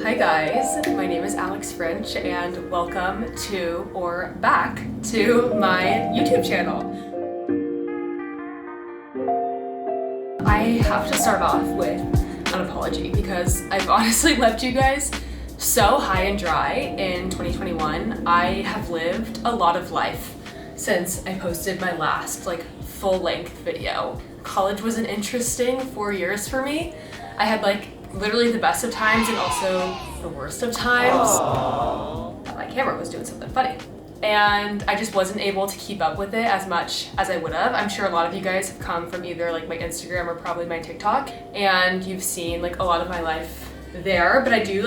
Hi guys, my name is Alex French and welcome to, or back to, my YouTube channel. I have to start off with an apology because I've honestly left you guys so high and dry in 2021. I have lived a lot of life since I posted my last full-length video. College was an interesting 4 years for me. I had literally the best of times and also the worst of times. Aww. My camera was doing something funny. And I just wasn't able to keep up with it as much as I would have. I'm sure a lot of you guys have come from either my Instagram or probably my TikTok, and you've seen a lot of my life there. But I do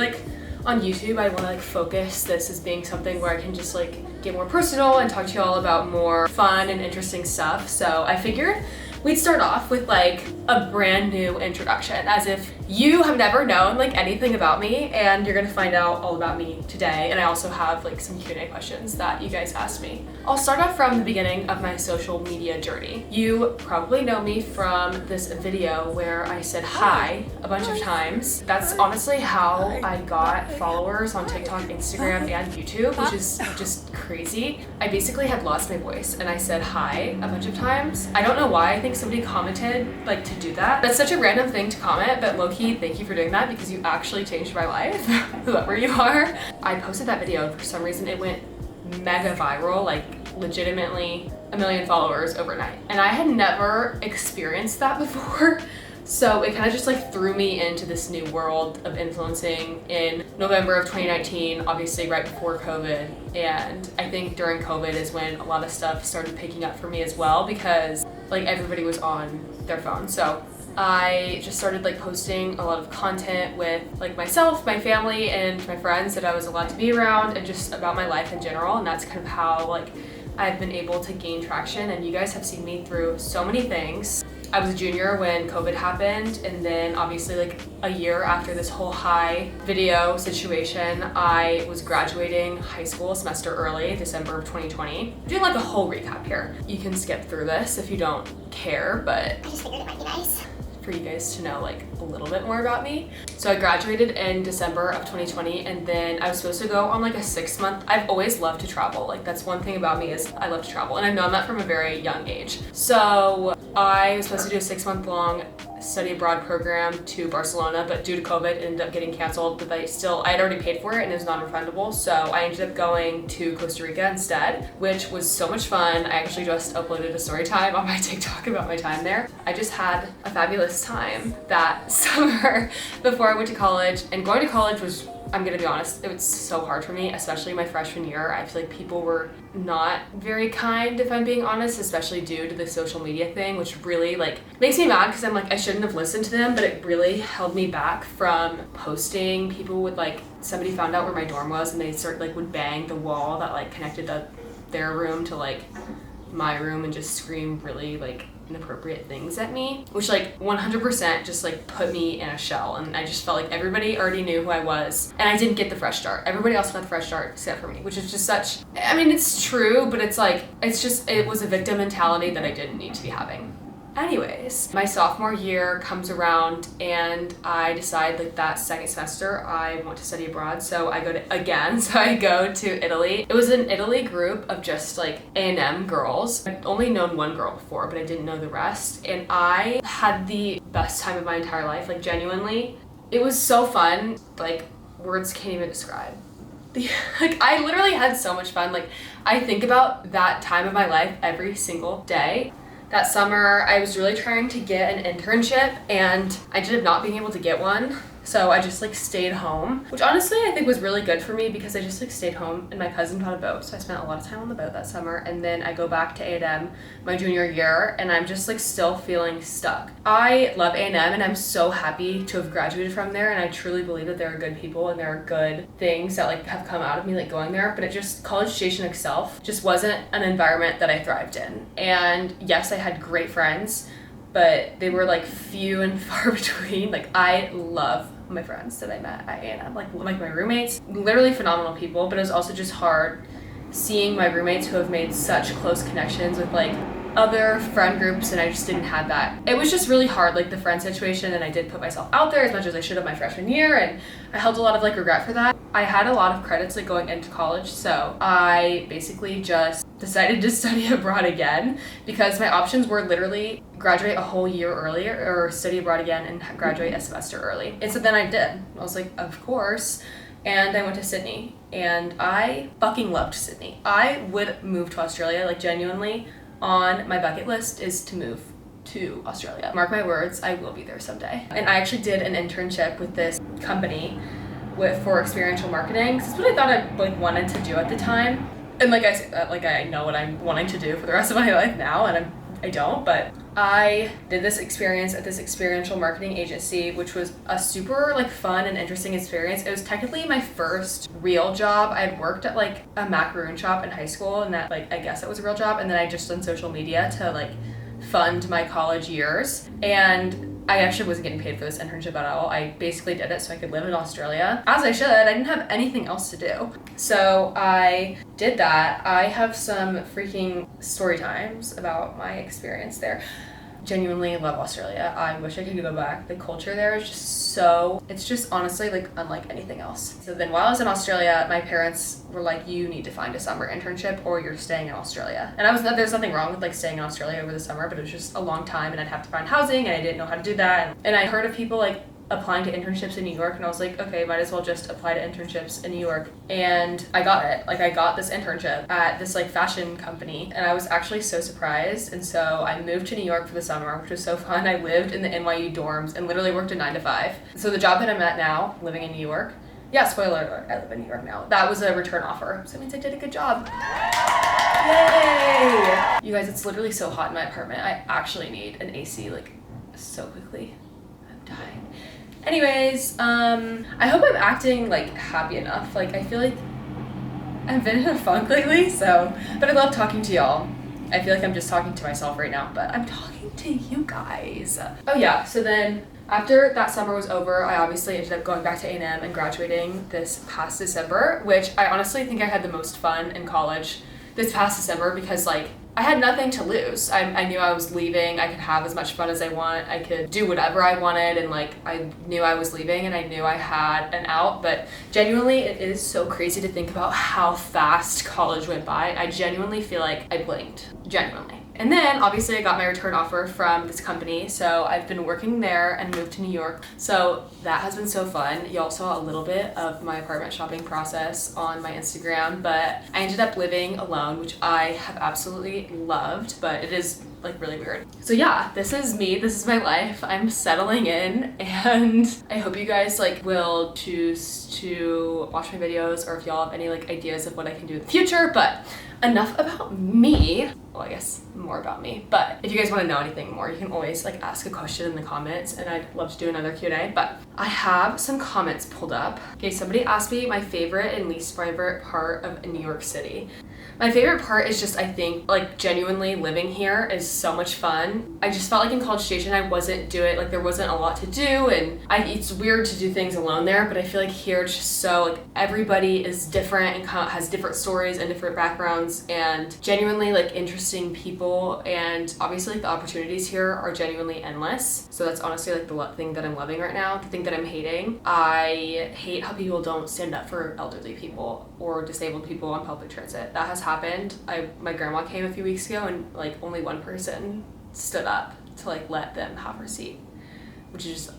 on YouTube, I want to focus this as being something where I can just get more personal and talk to you all about more fun and interesting stuff. So I figured we'd start off with a brand new introduction, as if you have never known anything about me, and you're gonna find out all about me today. And I also have some Q&A questions that you guys asked me. I'll start off from the beginning of my social media journey. You probably know me from this video where I said hi a bunch of times. That's honestly how I got followers on TikTok, Instagram, and YouTube, which is just crazy. I basically had lost my voice and I said hi a bunch of times. I don't know why. I think somebody commented to do that. That's such a random thing to comment, but low-key, thank you for doing that because you actually changed my life, whoever you are. I posted that video and for some reason it went mega viral, legitimately 1 million followers overnight. And I had never experienced that before. So it kind of just threw me into this new world of influencing in November of 2019, obviously right before COVID. And I think during COVID is when a lot of stuff started picking up for me as well, because everybody was on their phone. So I just started posting a lot of content with myself, my family, and my friends that I was allowed to be around, and just about my life in general. And that's kind of how I've been able to gain traction. And you guys have seen me through so many things. I was a junior when COVID happened, and then obviously a year after this whole high video situation, I was graduating high school a semester early, December of 2020. I'm doing a whole recap here. You can skip through this if you don't care, but I just figured it might be nice for you guys to know a little bit more about me. So I graduated in December of 2020, and then I was supposed to go on a 6-month. I've always loved to travel. That's one thing about me, is I love to travel, and I've known that from a very young age. So I was supposed to do a 6-month-long study abroad program to Barcelona, but due to COVID it ended up getting canceled. But I had already paid for it and it was non-refundable, so I ended up going to Costa Rica instead, which was so much fun. I actually just uploaded a story time on my TikTok about my time there. I just had a fabulous time that summer before I went to college, and going to college was, I'm gonna be honest, it was so hard for me, especially my freshman year. I feel people were not very kind, if I'm being honest, especially due to the social media thing, which really makes me mad because I'm I shouldn't have listened to them, but it really held me back from posting. People would somebody found out where my dorm was and they would bang the wall that connected their room to my room and just scream really inappropriate things at me, which 100% just put me in a shell. And I just felt everybody already knew who I was, and I didn't get the fresh start. Everybody else got the fresh start except for me, which is just such, I mean, it's true, but it's it was a victim mentality that I didn't need to be having. Anyways, my sophomore year comes around and I decide that second semester I want to study abroad. So I go to Italy. It was an Italy group of just A&M girls. I'd only known one girl before, but I didn't know the rest. And I had the best time of my entire life, genuinely. It was so fun, words can't even describe. I literally had so much fun. I think about that time of my life every single day. That summer, I was really trying to get an internship, and I ended up not being able to get one. So I just stayed home, which honestly I think was really good for me because I just stayed home, and my cousin bought a boat. So I spent a lot of time on the boat that summer, and then I go back to A&M my junior year, and I'm just still feeling stuck. I love A&M, and I'm so happy to have graduated from there, and I truly believe that there are good people and there are good things that have come out of me going there. But it just, College Station itself just wasn't an environment that I thrived in. And yes, I had great friends, but they were few and far between. I love my friends that I met at A&M, like my roommates, literally phenomenal people. But it was also just hard seeing my roommates who have made such close connections with other friend groups and I just didn't have that. It was just really hard, like the friend situation, and I did put myself out there as much as I should have my freshman year, and I held a lot of like regret for that. I had a lot of credits like going into college, so I basically just decided to study abroad again because my options were literally graduate a whole year earlier or study abroad again and graduate a semester early. And so then I did. I was like, of course. And I went to Sydney and I fucking loved Sydney. I would move to Australia, like genuinely on my bucket list is to move to Australia. Mark my words, I will be there someday. And I actually did an internship with this company for experiential marketing. This is what I thought I like wanted to do at the time. And like I said, like I know what I'm wanting to do for the rest of my life now, and I don't, but I did this experience at this experiential marketing agency, which was a super like fun and interesting experience. It was technically my first real job. I had worked at like a macaroon shop in high school, and that like I guess it was a real job, and then I just done social media to like fund my college years. And I actually wasn't getting paid for this internship at all. I basically did it so I could live in Australia, as I should. I didn't have anything else to do. So I did that. I have some freaking story times about my experience there. Genuinely love Australia. I wish I could go back. The culture there is just it's just honestly like unlike anything else. So then while I was in Australia, my parents were like, you need to find a summer internship or you're staying in Australia. And there's nothing wrong with like staying in Australia over the summer, but it was just a long time and I'd have to find housing and I didn't know how to do that. And I heard of people like applying to internships in New York, and I was like, okay, might as well just apply to internships in New York. And I got it. Like I got this internship at this like fashion company, and I was actually so surprised. And so I moved to New York for the summer, which was so fun. I lived in the NYU dorms and literally worked a 9 to 5. So the job that I'm at now, living in New York, yeah, spoiler alert, I live in New York now. That was a return offer. So it means I did a good job. Yay! You guys, it's literally so hot in my apartment. I actually need an AC like so quickly. I'm dying. Anyways, I hope I'm acting like happy enough. Like I feel like I've been in a funk lately, but I love talking to y'all. I feel like I'm just talking to myself right now, but I'm talking to you guys. Oh yeah, so then after that summer was over, I obviously ended up going back to A&M and graduating this past December, which I honestly think I had the most fun in college this past December because like I had nothing to lose. I knew I was leaving. I could have as much fun as I want. I could do whatever I wanted, and like I knew I was leaving and I knew I had an out. But genuinely, it is so crazy to think about how fast college went by. I genuinely feel like I blinked. Genuinely. And then obviously I got my return offer from this company, so I've been working there and moved to New York. So that has been so fun. Y'all saw a little bit of my apartment shopping process on my Instagram, but I ended up living alone, which I have absolutely loved, but it is like really weird. So yeah, this is me, this is my life. I'm settling in, and I hope you guys like will choose to watch my videos, or if y'all have any like ideas of what I can do in the future. But enough about me. Well, I guess more about me, but if you guys want to know anything more, you can always like ask a question in the comments, and I'd love to do another Q&A. But I have some comments pulled up. Okay, somebody asked me my favorite and least favorite part of New York City. My favorite part is just, I think, like genuinely living here is so much fun. I just felt like in College Station I wasn't doing, like there wasn't a lot to do, and it's weird to do things alone there, but I feel like here it's just so like everybody is different and has different stories and different backgrounds and genuinely like interesting people, and obviously like the opportunities here are genuinely endless. So that's honestly like the thing that I'm loving right now. The thing that I'm hating, I hate how people don't stand up for elderly people or disabled people on public transit. That has happened. My grandma came a few weeks ago and like only one person stood up to like let them have her seat, which is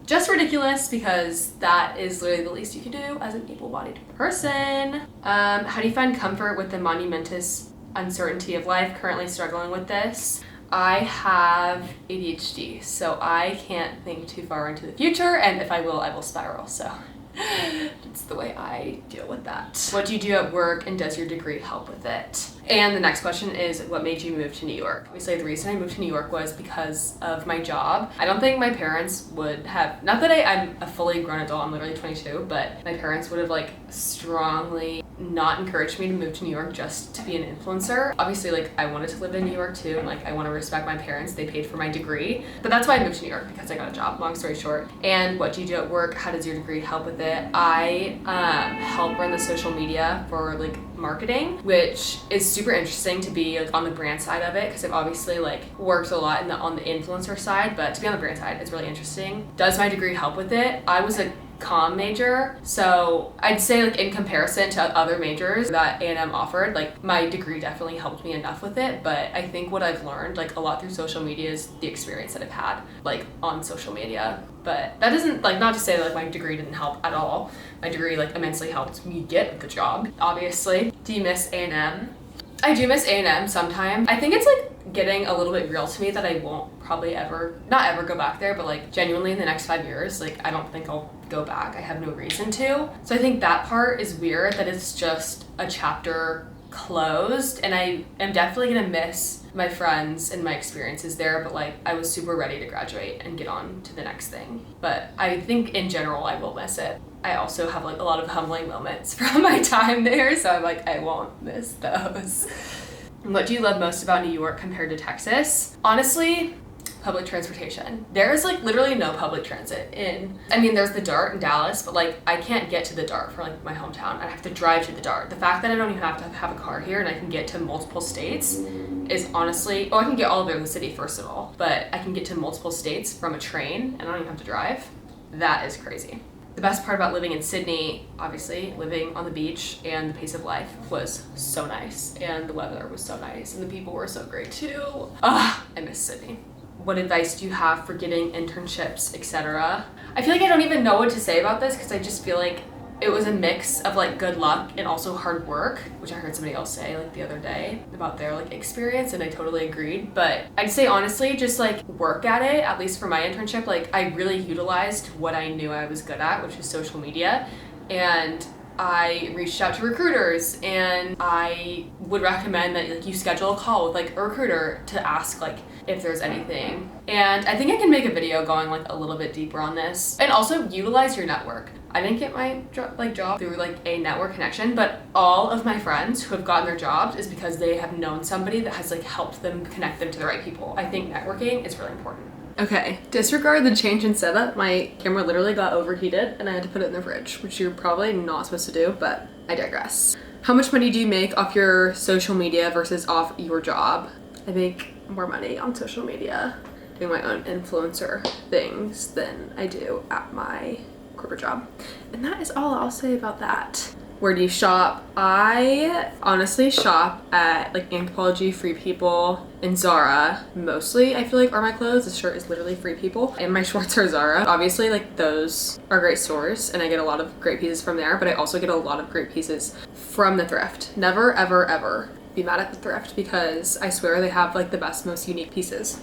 just ridiculous because that is literally the least you can do as an able-bodied person. How do you find comfort with the monumentous uncertainty of life? Currently struggling with this. I have ADHD, so I can't think too far into the future, and if I will spiral, so that's the way I deal with that. What do you do at work, and does your degree help with it? And the next question is, what made you move to New York? Obviously, the reason I moved to New York was because of my job. I don't think my parents would have, not that I'm a fully grown adult, I'm literally 22, but my parents would have like strongly not encouraged me to move to New York just to be an influencer. Obviously, like I wanted to live in New York too, and like I want to respect my parents. They paid for my degree, but that's why I moved to New York, because I got a job, long story short. And what do you do at work? How does your degree help with it? I help run the social media for like marketing, which is super interesting to be like on the brand side of it, because I've obviously like worked a lot on the influencer side, but to be on the brand side, it's really interesting. Does my degree help with it? I was a comm major, so I'd say like in comparison to other majors that A&M offered, like my degree definitely helped me enough with it. But I think what I've learned like a lot through social media is the experience that I've had like on social media. But that doesn't like, not to say that like my degree didn't help at all. My degree like immensely helped me get the job, obviously. Do you miss A&M? I do miss A&M sometimes. I think it's like getting a little bit real to me that I won't probably not ever go back there, but like genuinely in the next 5 years, like I don't think I'll go back. I have no reason to. So I think that part is weird, that it's just a chapter closed, and I am definitely gonna miss my friends and my experiences there, but like I was super ready to graduate and get on to the next thing. But I think in general I will miss it. I also have like a lot of humbling moments from my time there, so I'm like, I won't miss those. What do you love most about New York compared to Texas? Honestly, public transportation. There is like literally no public transit there's the DART in Dallas, but like I can't get to the DART for like my hometown. I have to drive to the DART. The fact that I don't even have to have a car here and I can get to multiple states is honestly, I can get all over the city first of all, but I can get to multiple states from a train and I don't even have to drive. That is crazy. The best part about living in Sydney, obviously, living on the beach and the pace of life was so nice, and the weather was so nice, and the people were so great too. I miss Sydney. What advice do you have for getting internships, etc.? I feel like I don't even know what to say about this, because I just feel like it was a mix of like good luck and also hard work, which I heard somebody else say like the other day about their like experience, and I totally agreed. But I'd say honestly, just like work at it. At least for my internship, like I really utilized what I knew I was good at, which is social media, and I reached out to recruiters, and I would recommend that like you schedule a call with like a recruiter to ask like if there's anything. And I think I can make a video going like a little bit deeper on this. And also utilize your network. I didn't get my job through like a network connection, but all of my friends who have gotten their jobs is because they have known somebody that has like helped them connect them to the right people. I think networking is really important. Okay, disregard the change in setup. My camera literally got overheated and I had to put it in the fridge, which you're probably not supposed to do, but I digress. How much money do you make off your social media versus off your job? I make more money on social media doing my own influencer things than I do at my corporate job. And that is all I'll say about that. Where do you shop? I honestly shop at like Anthropologie, Free People, and Zara. Mostly I feel like are my clothes. This shirt is literally Free People and my shorts are Zara. Obviously like those are great stores and I get a lot of great pieces from there, but I also get a lot of great pieces from the thrift. Never ever ever be mad at the thrift, because I swear they have like the best, most unique pieces.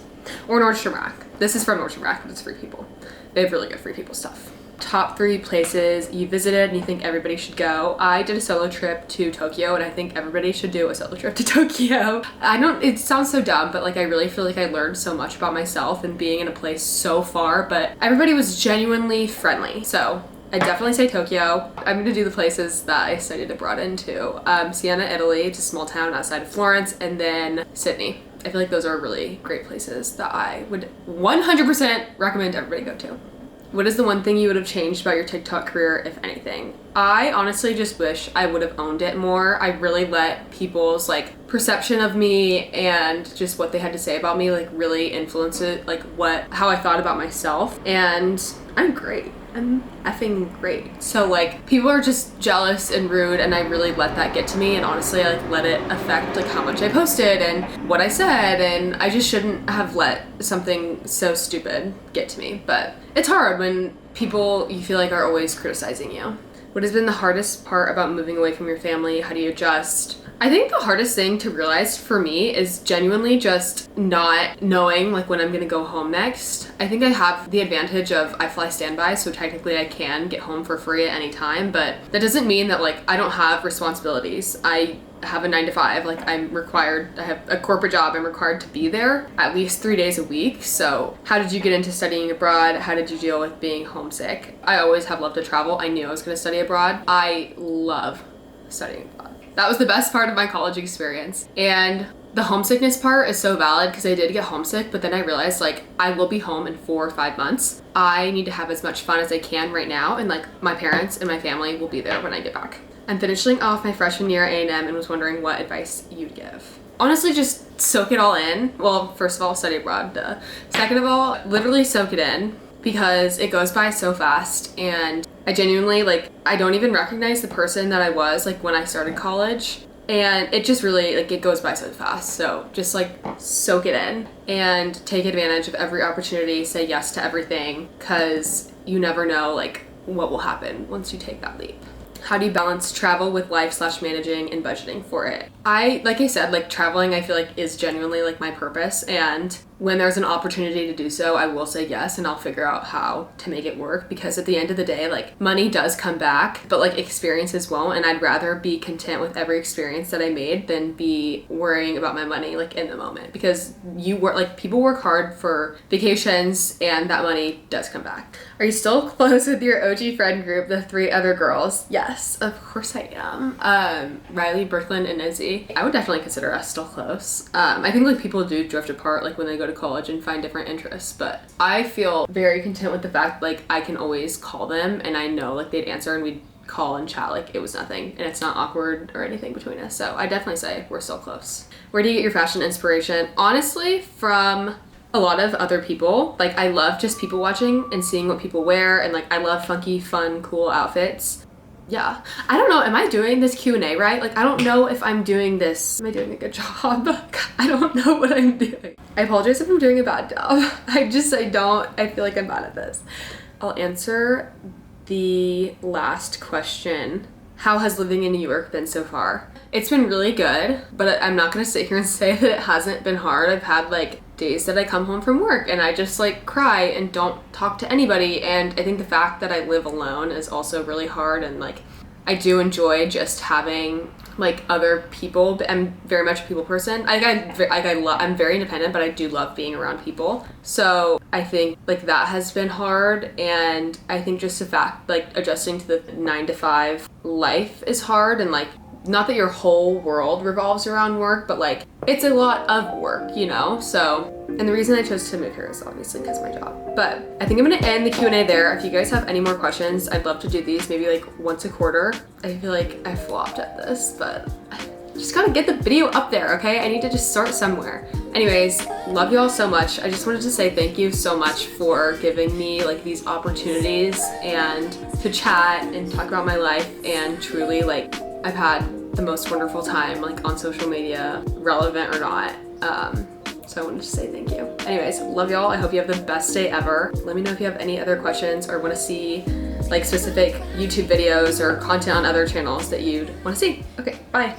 Or Nordstrom Rack. This is from Nordstrom Rack, but it's Free People. They have really good Free People stuff. Top 3 places you visited and you think everybody should go. I did a solo trip to Tokyo, and I think everybody should do a solo trip to Tokyo. It sounds so dumb, but like I really feel like I learned so much about myself and being in a place so far, but everybody was genuinely friendly. So I definitely say Tokyo. I'm gonna do the places that I studied abroad into. Siena, Italy, it's a small town outside of Florence, and then Sydney. I feel like those are really great places that I would 100% recommend everybody go to. What is the one thing you would have changed about your TikTok career, if anything? I honestly just wish I would have owned it more. I really let people's like perception of me and just what they had to say about me like really influence it, like how I thought about myself. And I'm great. I'm effing great. So like people are just jealous and rude, and I really let that get to me, and honestly I like let it affect like how much I posted and what I said, and I just shouldn't have let something so stupid get to me. But it's hard when people you feel like are always criticizing you. What has been the hardest part about moving away from your family? How do you adjust? I think the hardest thing to realize for me is genuinely just not knowing like when I'm gonna go home next. I think I have the advantage of I fly standby, so technically I can get home for free at any time, but that doesn't mean that like I don't have responsibilities. I have a 9-to-5, like I have a corporate job, I'm required to be there at least 3 days a week. So how did you get into studying abroad? How did you deal with being homesick? I always have loved to travel. I knew I was gonna study abroad. I love studying abroad. That was the best part of my college experience. And The homesickness part is so valid because I did get homesick, but then I realized like I will be home in 4 or 5 months. I need to have as much fun as I can right now, and like my parents and my family will be there when I get back. I'm finishing off my freshman year at A&M and was wondering what advice you'd give. Honestly, just soak it all in. Well, first of all, study abroad, duh. Second of all, literally soak it in because it goes by so fast, and I genuinely, like, I don't even recognize the person that I was like when I started college. And it just really, like, it goes by so fast. So just like soak it in and take advantage of every opportunity, say yes to everything, because you never know like what will happen once you take that leap. How do you balance travel with life/managing and budgeting for it? Like I said, like traveling I feel like is genuinely like my purpose, and when there's an opportunity to do so, I will say yes, and I'll figure out how to make it work, because at the end of the day, like money does come back, but like experiences won't, and I'd rather be content with every experience that I made than be worrying about my money like in the moment, because people work hard for vacations and that money does come back. Are you still close with your OG friend group, the 3 other girls? Yes, of course I am. Riley, Brooklyn, and Izzy. I would definitely consider us still close. I think like people do drift apart like when they go to college and find different interests, but I feel very content with the fact like I can always call them and I know like they'd answer and we'd call and chat like it was nothing, and it's not awkward or anything between us. So I definitely say we're still close. Where do you get your fashion inspiration? Honestly, from a lot of other people. Like I love just people watching and seeing what people wear, and like I love funky, fun, cool outfits. Yeah. I don't know, am I doing this Q&A right? Like I don't know if I'm doing this. Am I doing a good job? I don't know what I'm doing. I apologize if I'm doing a bad job. I feel like I'm bad at this. I'll answer the last question. How has living in New York been so far? It's been really good, but I'm not gonna sit here and say that it hasn't been hard. I've had like days that I come home from work and I just like cry and don't talk to anybody, and I think the fact that I live alone is also really hard, and like I do enjoy just having like other people. I'm very much a people person. I'm very independent, but I do love being around people. So I think like that has been hard, and I think just the fact like adjusting to the 9-to-5 life is hard, and like not that your whole world revolves around work, but like it's a lot of work, you know? So, and the reason I chose to move here is obviously because of my job. But I think I'm gonna end the Q&A there. If you guys have any more questions, I'd love to do these maybe like once a quarter. I feel like I flopped at this, but I just gotta get the video up there, okay? I need to just start somewhere. Anyways, love you all so much. I just wanted to say thank you so much for giving me like these opportunities and to chat and talk about my life, and truly like I've had the most wonderful time like on social media, relevant or not. So I wanted to say thank you. Anyways, love y'all. I hope you have the best day ever. Let me know if you have any other questions or want to see like specific YouTube videos or content on other channels that you'd want to see. Okay, bye.